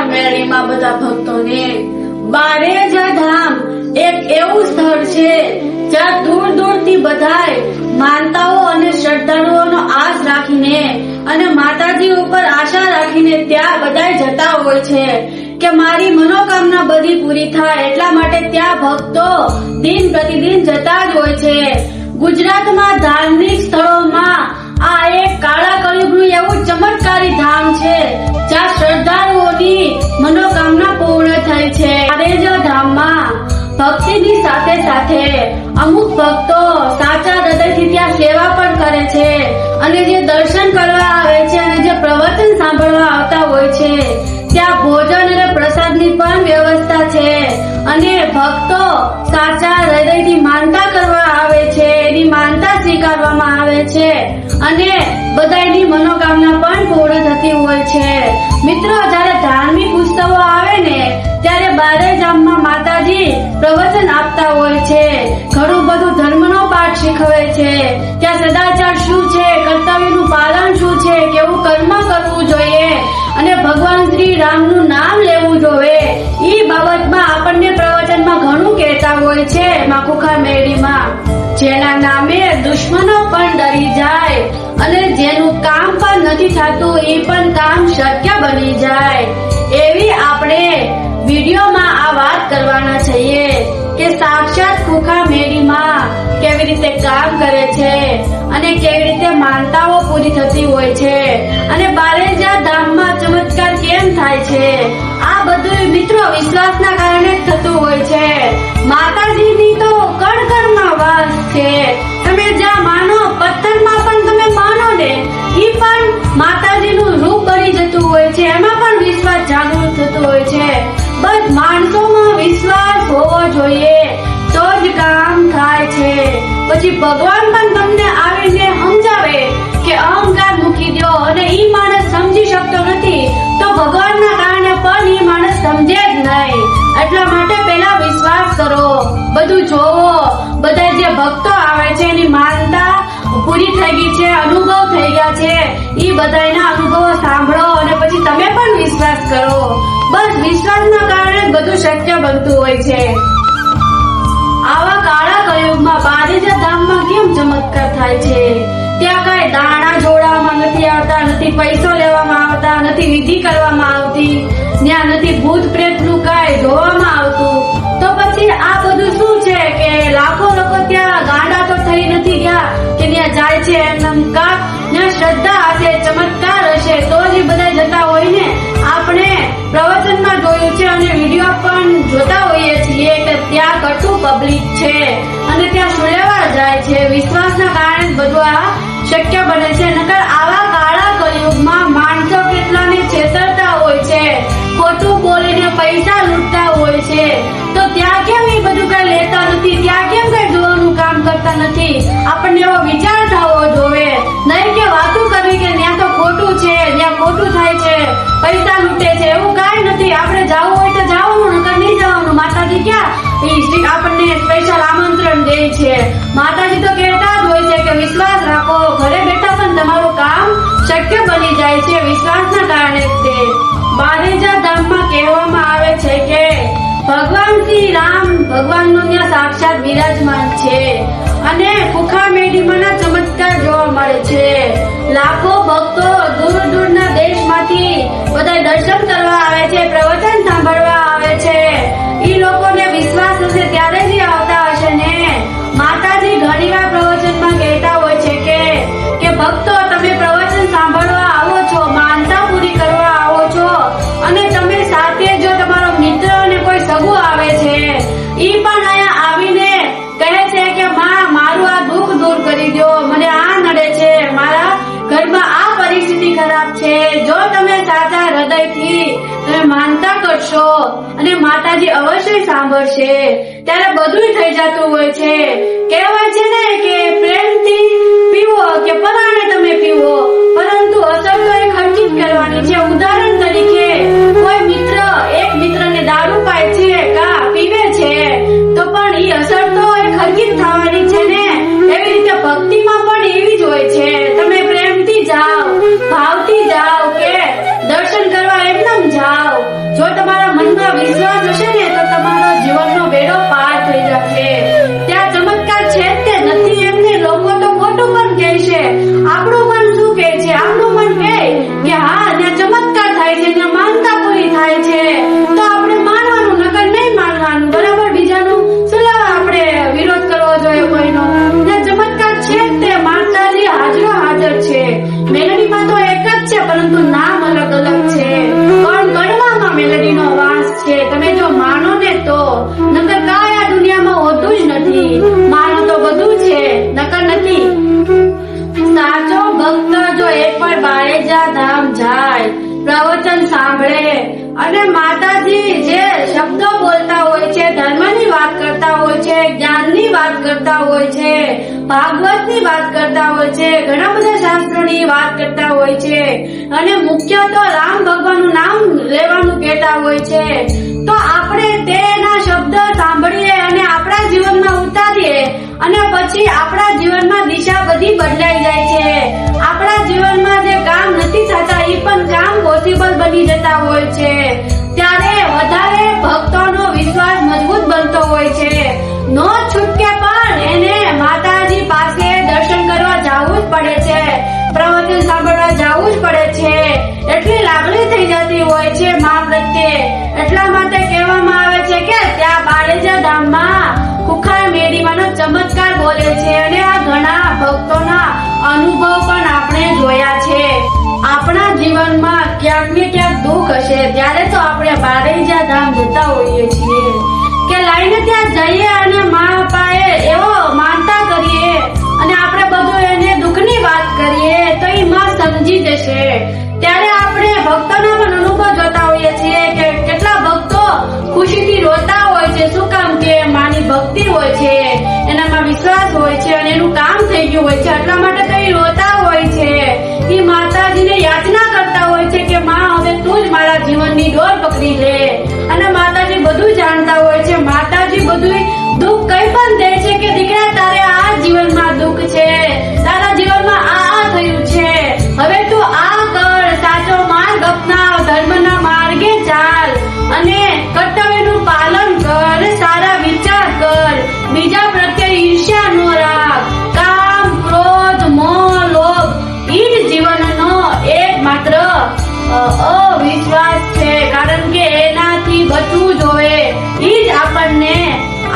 ખુખાર મેળીમાં બધા ભક્તોને બારેજા ધામ એક એવું સ્થળ છે જ્યાં દૂર દૂરથી બધાય માનતાઓ અને શ્રદ્ધાળુઓનો આસ રાખીને અને માતાજી ઉપર આશા રાખીને ત્યાં બધાય જતા હોય છે કે મારી મનોકામના બધી પૂરી થાય, એટલા માટે ત્યાં ભક્તો દિન પ્રતિદિન જતા જ હોય છે। ગુજરાતમાં ધાર્મિક સ્થળોમાં આ એક કાળા કળિયુગનું એવું ચમત્કારી ધામ છે જ્યાં શ્રદ્ધાળુઓની મનોકામના પૂર્ણ થાય છે। બારેજા ધામમાં ભક્તિની સાથે સાથે અમુક ભક્તો સાચા હૃદયથી ત્યાં સેવા પણ કરે છે અને જે દર્શન કરવા આવે છે અને જે પ્રવચન સાંભળવા આવતા હોય છે ત્યાં ભોજન અને પ્રસાદની પણ વ્યવસ્થા છે અને ભક્તો સાચા હૃદયથી માનતા કરવા આવે છે, એની માનતા સ્વીકારવામાં આવે છે અને બધાની મનોકામના પણ પૂર્ણ થતી હોય છે। મિત્રો, જ્યારે ધાર્મિક ઉત્સવો આવે ને ત્યારે બારેજામમાં માતાજી પ્રવચન આપતા હોય છે, ઘણું બધું ધર્મનો પાઠ શીખવે છે, ત્યાં સદાચાર શું છે, કર્તવ્યનું પાલન શું છે, કેવું કર્મ કરવું જોઈએ અને ભગવાન શ્રી રામનું નામ લેવું જોઈએ, ઈ બાબતમાં આપણને પ્રવચનમાં ઘણું કહેતા હોય છે। માં ખુખાર મેળીમાં જેના નામે દુશ્મનો પણ ડરી જાય અને જેનું કામ પણ નથી થતું એ પણ કામ શક્ય બની જાય, એવી આપણે વિડીયોમાં આ વાત કરવાના છીએ કે સાક્ષાત ખુખાર મેળીમાં કેવી રીતે કામ કરે છે અને કેવી રીતે માનતાઓ પૂરી થતી હોય છે અને બારેજા ધામમાં ચમત્કાર કેમ થાય છે, આ બધું મિત્રો વિશ્વાસના કારણે જ થતું હોય છે। માતાજીની તો કણ કણમાં વાસ છે, તમે જ્યાં માનો પથ્થરમાં પણ તમે માનો ને ઈ પણ માતાજીનું રૂપ બની જતું હોય છે, એમાં પણ વિશ્વાસ જાગૃત થતો હોય છે। બસ માણસોમાં વિશ્વાસ હોવો જોઈએ તો જ કામ થાય છે। પછી ભગવાન પણ તમને આવીને સમજાવે કે અહંકાર મૂકી દો અને ઈ માણસ સમજી શકતો નથી તો ભગવાનના કારણે પણ ઈ માણસ સમજે જ નહીં, એટલા માટે પહેલા વિશ્વાસ કરો, બધું જોવો, બધા જે ભક્તો આવે છે એની માનતા પૂરી થઈ ગઈ છે, અનુભવ થઈ ગયા છે, ઈ બધાના અનુભવો સાંભળો અને પછી તમે પણ વિશ્વાસ કરો। બસ વિશ્વાસના કારણે બધું શક્ય બનતું હોય છે। આવા કાળા કળિયુગમાં બારેજા ધામમાં કેમ ચમત્કાર થાય છે? ત્યાં કઈ દાણા જોડવામાં નથી આવતા, નથી પૈસો લેવામાં આવતા, નથી વિધિ કરવામાં આવતી, ત્યાં નથી ભૂત પ્રેતનું કઈ જોવામાં આવતું, તો પછી આ બધું શું છે કે લાખો લોકો ત્યાં ગાંડા તો થઈ નથી ગયા કે ત્યાં જાય છે એમ કા ત્યાં શ્રદ્ધા હશે, ચમત્કાર હશે તો જ બધા જતા હોય ને। આપણે પ્રવચનમાં જોયું છે અને વિડીયો પણ જોતા હોઈએ છીએ કે ત્યાં કેટલું પબ્લિક છે અને ત્યાં શું લેવા જાય છે, વિશ્વાસના કારણે બધું આ શક્ય બને છે। નકર આવા કાળા કળિયુગમાં માણસો કેટલાને છેતરતા હોય છે, ખોટું બોલીને પૈસા લૂંટતા હોય છે, તો ત્યાં કેમ એ બધું કઈ લેતા નથી, ત્યાં કેમ કઈ જોવાનું કામ કરતા નથી, આપણને એવો વિચાર થવો જોઈએ, નહીં કે વાતો કરવી કે ત્યાં તો ખોટું છે, ત્યાં ખોટું થાય છે, પૈસા લૂંટે છે, એવું કાંઈ નથી। આપણે જવું હોય તો જવાનું, નકર નહીં જવાનું। માતાજી ક્યાં આપણને સ્પેશિયલ આમંત્રણ દે છે, માતાજી તો કહેતા જ હોય છે કે વિશ્વાસ રાખો, ઘરે બેઠા પણ તમારું કામ શક્ય બની જાય છે, વિશ્વાસના કારણે તે બારેજા ધામમાં કહેવામાં આવે છે કે ભગવાન શ્રી રામ ભગવાનનો ત્યાં સાક્ષાત બિરાજમાન છે અને ખુખાર મેળીમાંના ચમત્કાર જોવા મળે છે। લાખો ભક્તો દૂર દૂરના દેશમાંથી બધા દર્શન કરવા આવે છે, પ્રવચન સાંભળવા આવે છે, ઈ લોકોને વિશ્વાસ હશે ત્યારે જ આવતા હશે ને। માતાજી ઘણીવાર પ્રવચનમાં કહેતા હોય છે કે ભક્તો તમે પ્રવચન સાંભળવા આવો છો, માનતા પૂરી કરવા આવો છો અને તમે સાથે જો તમારો મિત્ર અને કોઈ સગું આવે છે ઈ પણ અહીંયા આવીને કહે છે કે માં મારું આ દુઃખ દૂર કરી દો, મને આ નડે છે, મારા ઘરમાં આ પરિસ્થિતિ ખરાબ છે, જો તમે સાચા હૃદયથી તમે માનતા કરશો અને માતાજી અવશ્ય સાંભળશે, ત્યારે બધું થઈ જતું હોય છે। કહેવાય છે ને કે પ્રેમથી પીવો કે પરાણે તમે પીવો, પરંતુ અસર તો એ ખર્ચી જ કરવાની છે। ઉદાહરણ તરીકે કોઈ મિત્ર એક મિત્રને દારૂ પાય છે કા પીવે છે તો પણ ઈ અસર તો એ ખર્ચી જ થવાની છે ને, એવી રીતે ભક્તિમાં પણ એવી જ હોય છે। તમે પ્રેમથી જાઓ, ભાવથી જાઓ કે દર્શન કરવા એકદમ જાઓ, અને માતાજી જે શબ્દો બોલતા હોય છે, ધર્મની વાત કરતા હોય છે, જ્ઞાનની વાત કરતા હોય છે, ભાગવતની વાત કરતા હોય છે, ઘણા બધા શાસ્ત્રોની વાત કરતા હોય છે અને મુખ્ય તો રામ ભગવાનનું નામ લેવાનું કહેતા હોય છે. તો આપણે તેના શબ્દ સાંભળીએ અને આપણા જીવનમાં ઉતારીએ અને પછી આપણા જીવનમાં દિશા બધી બદલાઈ જાય છે. આપણા જીવનમાં જે કામ નથી થતા એ પણ કામ પોસિબલ બની જતા હોય છે. ત્યારે વધારે ભક્તોનો વિશ્વાસ મજબૂત બનતો હોય છે. નો છૂટકે પણ એને માતાજી પાસે દર્શન કરવા જવું જ પડે છે, પ્રવચન સાંભળવા જવું જ પડે છે. એટલી લાગણી થઈ જતી હોય છે મા પ્રત્યે. એટલા માટે કહેવામાં આવે છે કે ત્યાં બાળેજા ધામમાં ખુખાર મેળીમાંનો ચમત્કાર બોલે છે અને આ ઘણા ભક્તોના અનુભવ પણ આપણે જોયા છે. આપણા જીવનમાં ક્યાંક ને ક્યાંક દુઃખ હશે ત્યારે તો આપણે બાળેજા ધામ જતા હોઈએ છીએ કે લાઈને ત્યાં જઈએ અને મા બાપાએ એવો માનતા કરીએ અને આપણે બધું એને દુઃખની વાત કરીએ તો એ માં સમજી જશે. ત્યારે આપણે ભક્તોના પણ અનુભવ જોતા હોઈએ છીએ કે કેટલા ભક્તો ખુશીથી રોતા હોય છે. શું કામ કે માની ભક્તિ હોય છે, એનામાં વિશ્વાસ હોય છે અને એનું કામ થઈ ગયું હોય છે, એટલા માટે તો એ રોતા હોય છે. એ માતાજીને યાચના કરતા હોય છે કે માં હવે તું જ મારા જીવનની ડોર પકડી લે. અને માતાજી બધું જાણતા હોય છે. માતાજી બધું દુઃખ કઈ પણ દે છે કે દીકરા તારે આ જીવનમાં દુઃખ છે, તારા જીવનમાં આ થયું છે, હવે તું આ કર, સાચો માર્ગ અપનાવ, ધર્મના માર્ગે ચાલ અને કર્તવ્યનું પાલન કર, સારા વિચાર કર, બીજા પ્રત્યે ઈર્ષ્યા ન રાખ. કામ, ક્રોધ, મોહ, લોભ ઈ જ જીવનનો એકમાત્ર અવિશ્વાસ છે. કારણ કે એનાથી બચવું જોઈએ. ઈ જ આપણને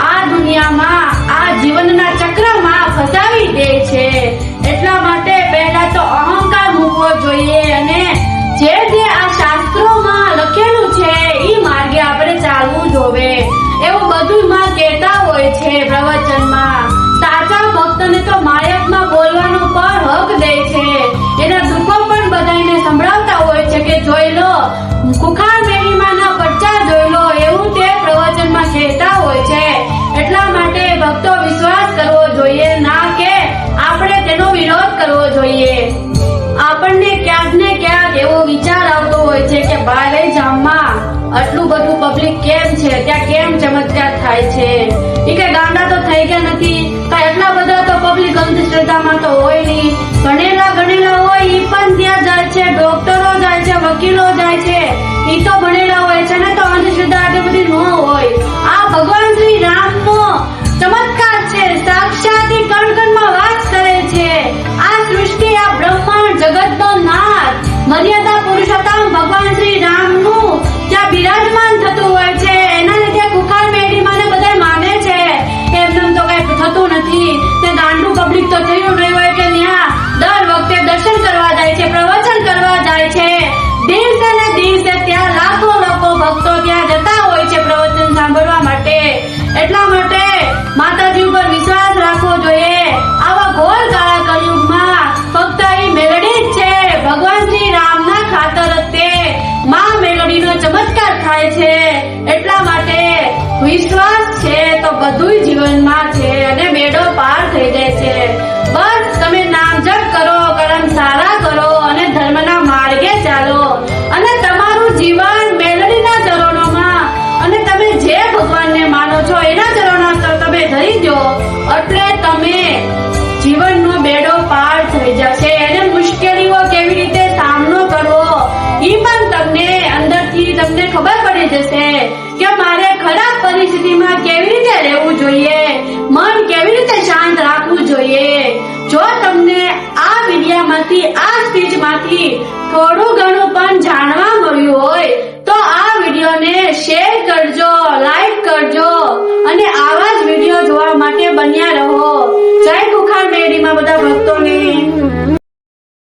આ દુનિયામાં આ જીવનના ચક્રમાં ફસાવી દે છે. એટલા માટે પહેલા તો અહંકાર મૂકવો જોઈએ અને જે આ શાસ્ત્રોમાં લખેલું છે ઈ માર્ગે આપણે ચાલવું જોઈએ. એવું બધું માં કહેતા હોય છે પ્રવચનમાં. સાચા ભક્તને તો માયકમાં બોલવાનો પણ હક દે છે. એના દુઃખો પણ બધાને સંભળાવતા હોય છે કે જોઈ લો, ખુખાર મેળીમાંના પરચા જોઈ લો, એવું તે પ્રવચનમાં કહેતા હોય છે. એટલા માટે ભક્તો વિશ્વાસ કરવો જોઈએ, ના કે આપણે તેનો વિરોધ કરવો જોઈએ. આપણને ક્યાંક ને ક્યાંક એવો વિચાર આવતો હોય છે કે બાળેજામાં આટલું બધું પબ્લિક કેમ છે, ત્યાં કેમ ચમત્કાર થાય છે, એ કઈ ગાંડા તો થઈ ગયા નથી, કઈ એટલા બધા તો પબ્લિક અંધશ્રદ્ધામાં તો હોય નહીં. ભણેલા ગણેલા હોય એ પણ ત્યાં જાય છે, ડોક્ટરો જાય છે, વકીલો જાય છે, એ તો ભણેલા હોય છે ને, તો અંધશ્રદ્ધા આટલી બધી ન હોય. આ ભગવાન શ્રી રામનો ચમત્કાર છે, સાક્ષાત કણ-કણમાં વાસ કરે છે. આ સૃષ્ટિ, આ બ્રહ્માંડ, જગતનો નાથ, મર્યાદા પુરુષોત્તમ ભગવાન શ્રી રામનું ત્યાં બિરાજમાન થતું હોય છે. એના લીધે ખુખાર મેળીમાં ને બધા માને છે. એમને તો કઈ થતું નથી. તે ગાંડું પબ્લિક તો થયું નહીં હોય કે ત્યાં દર વખતે દર્શન કરવા જાય છે, પ્રવચન કરવા જાય છે. દિવસે ને દિવસે ત્યાં લાખો લોકો ભક્તો ત્યાં જતા હોય છે પ્રવચન સાંભળવા માટે. એટલા માટે માતાજી ઉપર વિશ્વાસ રાખવો જોઈએ. આવા ઘોર કાળા કળિયુગમાં ફક્ત એ મેલડી જ છે. ભગવાન શ્રી રામના ખાતર તે માં મેલડીનો ચમત્કાર થાય છે. એટલા માટે વિશ્વાસ છે તો બધું જીવનમાં છે અને બેડો પાર થઈ જાય છે. બસ તમે નામ જપ કરો, કર્મ સારા કરો અને ધર્મના માર્ગે ચાલો અને તમારું જીવન મેલડીના ચરણોમાં અને તમે જે ભગવાનને માનો છો એના ચરણોમાં તમે ધરી દો એટલે તમે જીવનનો બેડો પાર થઈ જશે. અને મુશ્કેલીઓ કેવી રીતે સામનો કરવો એ પણ તમને અંદરથી તમને ખબર પડી જશે કે મારે ખરાબ પરિસ્થિતિમાં કેવી રીતે રહેવું જોઈએ, મન કેવી રીતે શાંત રાખવું જોઈએ. જો તમને આ વિડિયામાંથી, આ સ્પીચમાંથી થોડું ઘણું પણ જાણવા મળ્યું હોય તો આ વિડીયોને શેર કરજો, લાઈક કરજો અને આવા જ વિડીયો જોવા માટે બન્યા રહો. જય ખુખાર મેળીમાં બધા ભક્તોને.